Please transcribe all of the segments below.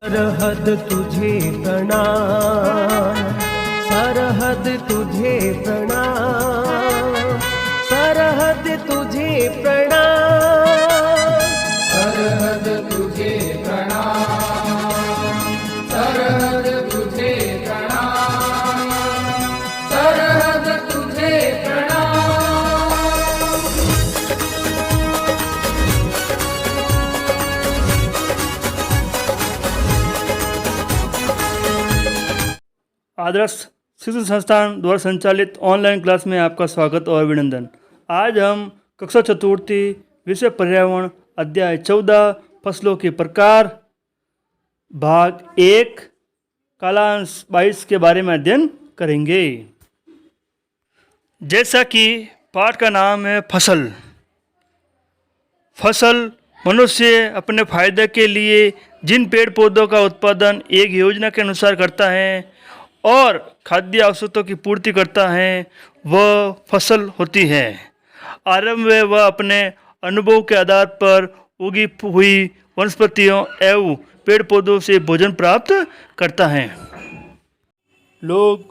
सरहद तुझे प्रणाम, सरहद तुझे प्रणाम, सरहद तुझे प्रणाम, सरहद तुझे प्रणाम, सरहद तुझे प्रणाम, सरहद तुझे प्रणाम। आदर्श शिक्षण संस्थान द्वारा संचालित ऑनलाइन क्लास में आपका स्वागत और अभिनंदन। आज हम कक्षा चतुर्थी विषय पर्यावरण अध्याय 14 फसलों के प्रकार भाग 1 कालांश 22 के बारे में अध्ययन करेंगे। जैसा कि पाठ का नाम है फसल। फसल मनुष्य अपने फायदे के लिए जिन पेड़ पौधों का उत्पादन एक योजना के अनुसार करता है और खाद्य आवश्यकताओं की पूर्ति करता है वह फसल होती है। आरंभ में वह अपने अनुभव के आधार पर उगी हुई वनस्पतियों एवं पेड़ पौधों से भोजन प्राप्त करता है। लोग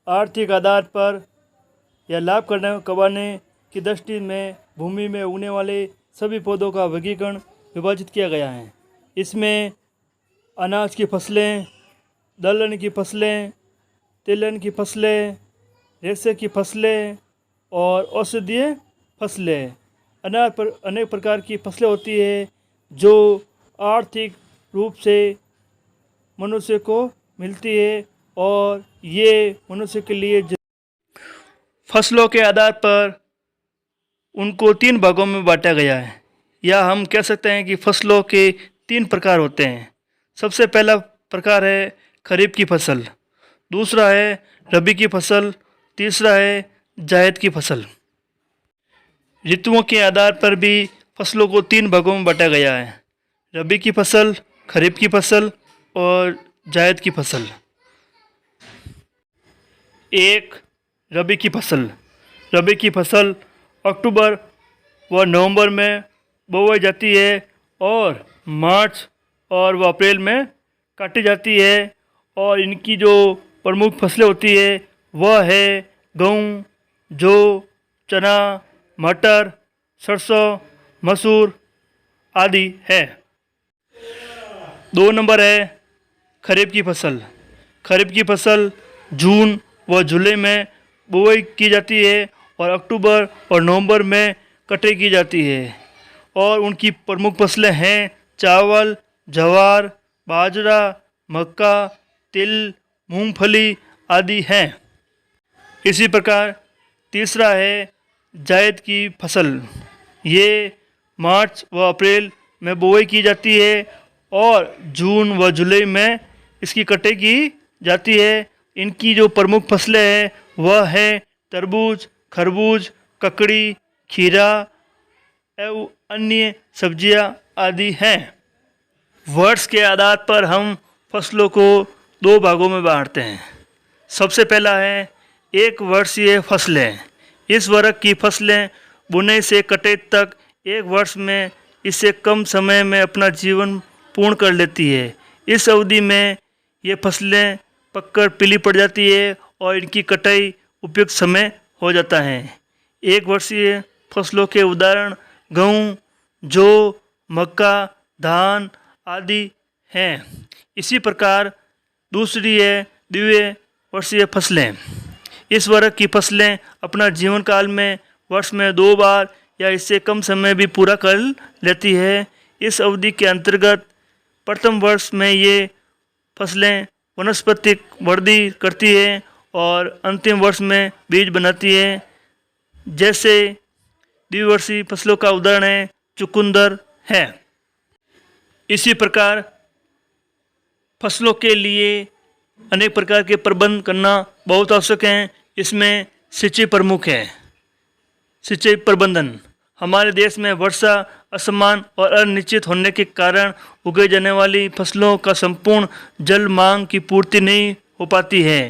आर्थिक आधार पर या लाभ कमाने की दृष्टि में भूमि में उगने वाले सभी पौधों का वर्गीकरण विभाजित किया गया है। इसमें अनाज की फसलें, दलहन की फसलें, तिलहन की फसलें, रेशे की फसलें और औषधीय फसलें, अनाज पर अनेक प्रकार की फसलें होती है जो आर्थिक रूप से मनुष्य को मिलती है और ये मनुष्य के लिए फसलों के आधार पर उनको 3 भागों में बांटा गया है, या हम कह सकते हैं कि फसलों के 3 प्रकार होते हैं। सबसे पहला प्रकार है खरीफ की फसल, दूसरा है रबी की फसल, तीसरा है जायद की फसल। ऋतुओं के आधार पर भी फसलों को 3 भागों में बांटा गया है, रबी की फसल, खरीफ की फसल और जायद की फसल। 1. रबी की फसल। रबी की फसल अक्टूबर व नवंबर में बोई जाती है और मार्च और व अप्रैल में काटी जाती है और इनकी जो प्रमुख फसलें होती है वह है गेहूँ, जौ, चना, मटर, सरसों, मसूर आदि है। 2 नंबर है खरीफ की फसल। खरीफ की फसल जून व जुलाई में बुआई की जाती है और अक्टूबर और नवंबर में कटाई की जाती है और उनकी प्रमुख फसलें हैं चावल, ज्वार, बाजरा, मक्का, तिल, मूंगफली आदि हैं। इसी प्रकार तीसरा है जायद की फसल। ये मार्च व अप्रैल में बुआई की जाती है और जून व जुलाई में इसकी कटाई की जाती है। इनकी जो प्रमुख फसलें हैं वह है तरबूज, खरबूज, ककड़ी, खीरा एवं अन्य सब्जियां आदि हैं। वर्ष के आधार पर हम फसलों को 2 भागों में बांटते हैं। सबसे पहला है 1 वर्षीय फसलें। इस वर्ग की फसलें बुनाई से कटाई तक 1 वर्ष में इससे कम समय में अपना जीवन पूर्ण कर लेती है। इस अवधि में ये फसलें पककर पीली पड़ जाती है और इनकी कटाई उपयुक्त समय हो जाता है। 1 वर्षीय फसलों के उदाहरण गेहूँ, जौ, मक्का, धान आदि हैं। इसी प्रकार दूसरी है द्विवर्षीय फसलें। इस वर्ग की फसलें अपना जीवन काल में वर्ष में 2 बार या इससे कम समय भी पूरा कर लेती है। इस अवधि के अंतर्गत प्रथम वर्ष में ये फसलें वनस्पतिक वृद्धि करती है और अंतिम वर्ष में बीज बनाती है। जैसे द्विवर्षीय फसलों का उदाहरण है चुकंदर है। इसी प्रकार फसलों के लिए अनेक प्रकार के प्रबंध करना बहुत आवश्यक है। इसमें सिंचाई प्रमुख है। सिंचाई प्रबंधन हमारे देश में वर्षा असमान और अनिश्चित होने के कारण उगाई जाने वाली फसलों का संपूर्ण जल मांग की पूर्ति नहीं हो पाती है।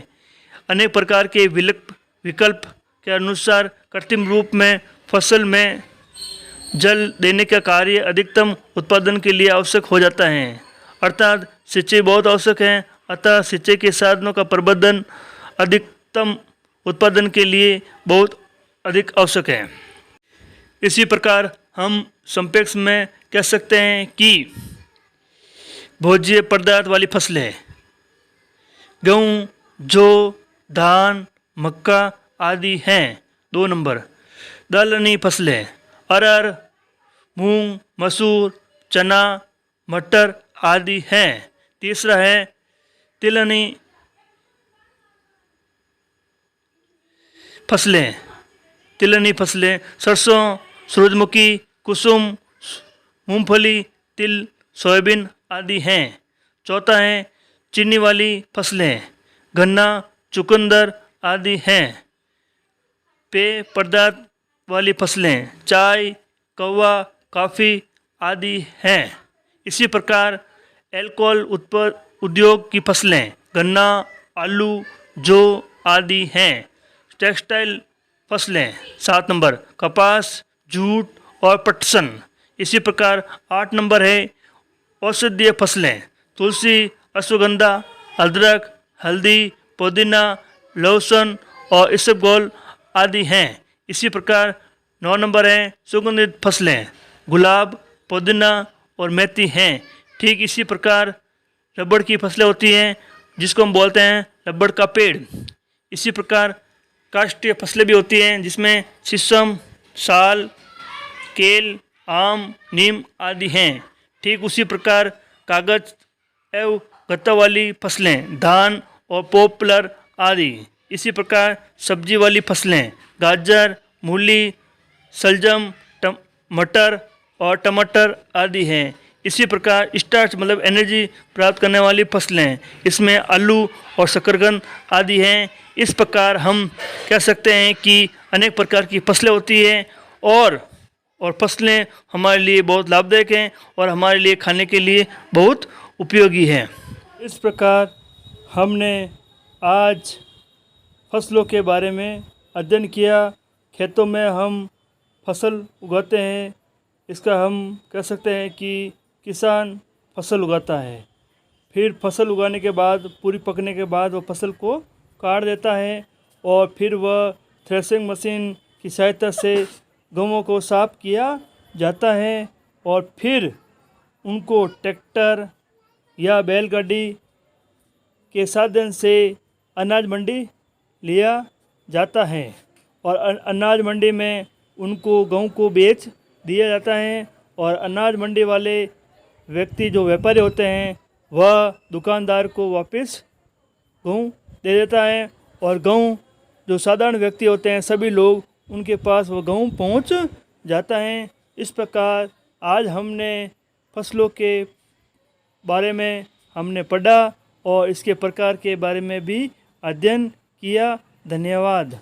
अनेक प्रकार के विकल्प के अनुसार कृत्रिम रूप में फसल में जल देने का कार्य अधिकतम उत्पादन के लिए आवश्यक हो जाता है। अर्थात सिंचाई बहुत आवश्यक है, अतः सिंचाई के साधनों का प्रबंधन अधिकतम उत्पादन के लिए बहुत अधिक आवश्यक है। इसी प्रकार हम संक्षेप में कह सकते हैं कि भोज्य पदार्थ वाली फसलें गेहूँ, जौ, धान, मक्का आदि हैं। 2 नंबर दलहनी फसलें अरहर, मूंग, मसूर, चना, मटर आदि हैं। तीसरा है तिलहनी फसलें। तिलहनी फसलें सरसों, सूरजमुखी, कुसुम, मूंगफली, तिल, सोयाबीन आदि हैं। चौथा है चीनी वाली फसलें गन्ना, चुकंदर आदि हैं। पेय पदार्थ वाली फसलें चाय, कहवा, कॉफ़ी आदि हैं। इसी प्रकार एल्कोहल उद्योग की फसलें गन्ना, आलू, जौ आदि हैं। टेक्सटाइल फसलें 7 नंबर कपास, जूट और पटसन। इसी प्रकार 8 नंबर है औषधीय फसलें तुलसी, अश्वगंधा, अदरक, हल्दी, पुदीना, लहसुन और इसबगोल आदि हैं। इसी प्रकार 9 नंबर है सुगंधित फसलें गुलाब, पुदीना और मेथी हैं। ठीक इसी प्रकार रबड़ की फसलें होती हैं जिसको हम बोलते हैं रबड़ का पेड़। इसी प्रकार काष्ठीय फसलें भी होती हैं जिसमें शीशम, साल, केल, आम, नीम आदि हैं। ठीक उसी प्रकार कागज एवं गत्ता वाली फसलें धान और पॉपुलर आदि। इसी प्रकार सब्जी वाली फसलें गाजर, मूली, सलजम, मटर और टमाटर आदि हैं। इसी प्रकार स्टार्च मतलब एनर्जी प्राप्त करने वाली फसलें इसमें आलू और शकरकंद आदि हैं। इस प्रकार हम कह सकते हैं कि अनेक प्रकार की फसलें होती हैं और फसलें हमारे लिए बहुत लाभदायक हैं और हमारे लिए खाने के लिए बहुत उपयोगी हैं। इस प्रकार हमने आज फसलों के बारे में अध्ययन किया। खेतों में हम फसल उगाते हैं, इसका हम कह सकते हैं कि किसान फसल उगाता है। फिर फसल उगाने के बाद पूरी पकने के बाद वह फसल को काट देता है और फिर वह थ्रेसिंग मशीन की सहायता से गेहूं को साफ किया जाता है और फिर उनको ट्रैक्टर या बैलगाड़ी के साधन से अनाज मंडी लिया जाता है और अनाज मंडी में उनको गेहूं को बेच दिया जाता है और अनाज मंडी वाले व्यक्ति जो व्यापारी होते हैं वह दुकानदार को वापस गेहूं दे देता है और गेहूं जो साधारण व्यक्ति होते हैं सभी लोग उनके पास वो गेहूं पहुंच जाता है। इस प्रकार आज हमने फसलों के बारे में हमने पढ़ा और इसके प्रकार के बारे में भी अध्ययन किया। धन्यवाद।